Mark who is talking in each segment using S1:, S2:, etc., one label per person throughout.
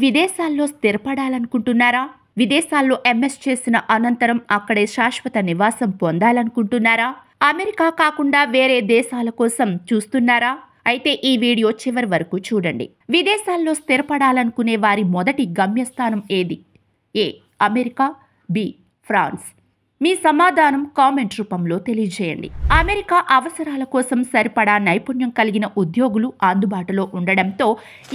S1: విదేశాల్లో స్థిరపడాలనుకుంటున్నారా? విదేశాల్లో ఎంఎస్ చేసిన అనంతరం అక్కడే శాశ్వత నివాసం పొందాలనుకుంటున్నారా? అమెరికా కాకుండా వేరే దేశాల కోసం చూస్తున్నారా? అయితే ఈ వీడియో చివరి వరకు చూడండి. విదేశాల్లో స్థిరపడాలనుకునే వారి మొదటి గమ్యస్థానం ఏది? ఏ అమెరికా, బి ఫ్రాన్స్. మీ సమాధానం కామెంట్ రూపంలో తెలియజేయండి. అమెరికా అవసరాల కోసం సరిపడా నైపుణ్యం కలిగిన ఉద్యోగులు అందుబాటులో ఉండడంతో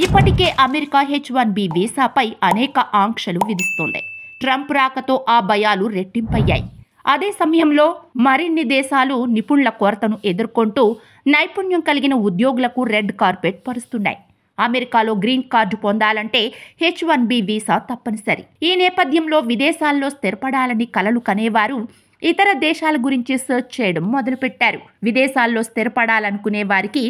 S1: ఇప్పటికే అమెరికా H-1B వీసాపై అనేక ఆంక్షలు విధిస్తోంది. ట్రంప్ రాకతో ఆ భయాలు రెట్టింపయ్యాయి. అదే సమయంలో మరిన్ని దేశాలు నిపుణుల కొరతను ఎదుర్కొంటూ నైపుణ్యం కలిగిన ఉద్యోగులకు రెడ్ కార్పెట్ పరుస్తున్నాయి. అమెరికాలో గ్రీన్ కార్డు పొందాలంటే H-1B వీసా తప్పనిసరి. ఈ నేపథ్యంలో విదేశాల్లో స్థిరపడాలని కలలు కనేవారు ఇతర దేశాల గురించి సెర్చ్ చేయడం మొదలుపెట్టారు. విదేశాల్లో స్థిరపడాలనుకునే వారికి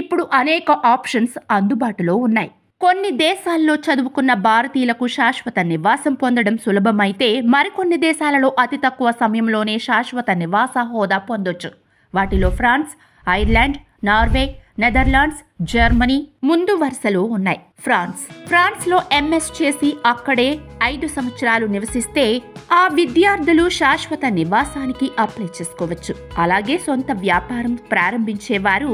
S1: ఇప్పుడు అనేక ఆప్షన్స్ అందుబాటులో ఉన్నాయి. కొన్ని దేశాల్లో చదువుకున్న భారతీయులకు శాశ్వత నివాసం పొందడం సులభమైతే మరికొన్ని దేశాలలో అతి తక్కువ సమయంలోనే శాశ్వత నివాస హోదా పొందొచ్చు. వాటిలో France, Ireland, Norway, Netherlands, Germany ముందు వరుసలో ఉన్నాయి. ఫ్రాన్స్లో ఎంఎస్ చేసి అక్కడే 5 సంవత్సరాలు నివసిస్తే ఆ విద్యార్థులు శాశ్వత నివాసానికి అప్లై చేసుకోవచ్చు. అలాగే సొంత వ్యాపారం ప్రారంభించేవారు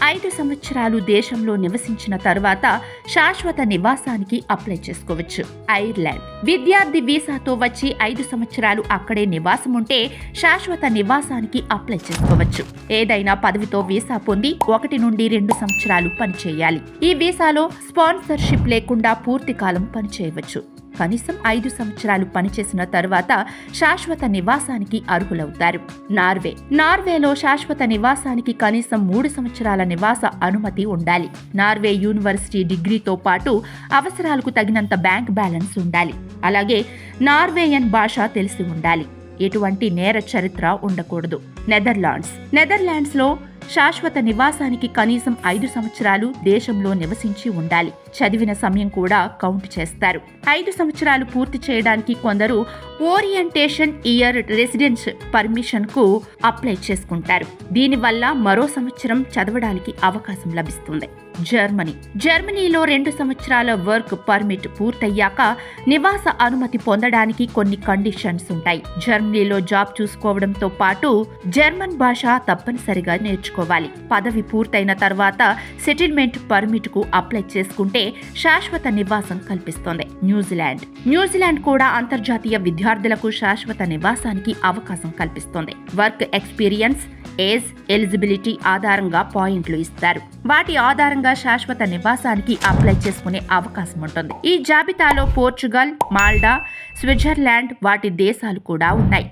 S1: 5 సంవత్సరాలు దేశంలో నివసించిన తర్వాత శాశ్వత నివాసానికి అప్లై చేసుకోవచ్చు. ఐర్లాండ్ విద్యార్థి వీసాతో వచ్చి 5 సంవత్సరాలు అక్కడే నివాసం ఉంటే శాశ్వత నివాసానికి అప్లై చేసుకోవచ్చు. ఏదైనా పదవితో వీసా పొంది 1 నుండి 2 సంవత్సరాలు పనిచేయాలి. ఈ వీసాలో స్పాన్సర్షిప్ లేకుండా పూర్తి కాలం పనిచేయవచ్చు. కనీసం 5 సంవత్సరాలు పనిచేసిన తర్వాత శాశ్వత నివాసానికి అర్హులవుతారు. నార్వేలో శాశ్వత నివాసానికి కనీసం 3 సంవత్సరాల నివాస అనుమతి ఉండాలి. నార్వే యూనివర్సిటీ డిగ్రీతో పాటు అవసరాలకు తగినంత బ్యాంక్ బ్యాలెన్స్ ఉండాలి. అలాగే నార్వేయన్ భాష తెలిసి ఉండాలి. ఎటువంటి నేర చరిత్ర ఉండకూడదు. నెదర్లాండ్స్లో శాశ్వత నివాసానికి కనీసం 5 సంవత్సరాలు దేశంలో నివసించి ఉండాలి. చదివిన సమయం కూడా కౌంట్ చేస్తారు. 5 సంవత్సరాలు పూర్తి చేయడానికి కొందరు ఓరియంటేషన్ ఇయర్ రెసిడెన్స్ పర్మిషన్ కు అప్లై చేసుకుంటారు. దీనివల్ల మరో సంవత్సరం చదవడానికి అవకాశం లభిస్తుంది. జర్మనీలో 2 సంవత్సరాల వర్క్ పర్మిట్ పూర్తయ్యాక నివాస అనుమతి పొందడానికి కొన్ని కండిషన్స్ ఉంటాయి. జర్మనీలో జాబ్ చూసుకోవడంతో పాటు జర్మన్ భాష తప్పనిసరిగా నేర్చుకోవాలి. పదవి పూర్తయిన తర్వాత సెటిల్మెంట్ పర్మిట్ కు అప్లై చేసుకుంటే శాశ్వత నివాసం కల్పిస్తోంది. న్యూజిలాండ్ కూడా అంతర్జాతీయ విద్యార్థులకు శాశ్వత నివాసానికి అవకాశం కల్పిస్తోంది. వర్క్ ఎక్స్పీరియన్స్, ఏజ్, ఎలిజిబిలిటీ ఆధారంగా పాయింట్లు ఇస్తారు. వాటి ఆధారంగా శాశ్వత నివాసానికి అప్లై చేసుకునే అవకాశం ఉంటుంది. ఈ జాబితాలో పోర్చుగల్, మాల్టా, స్విట్జర్లాండ్ వాటి దేశాలు కూడా ఉన్నాయి.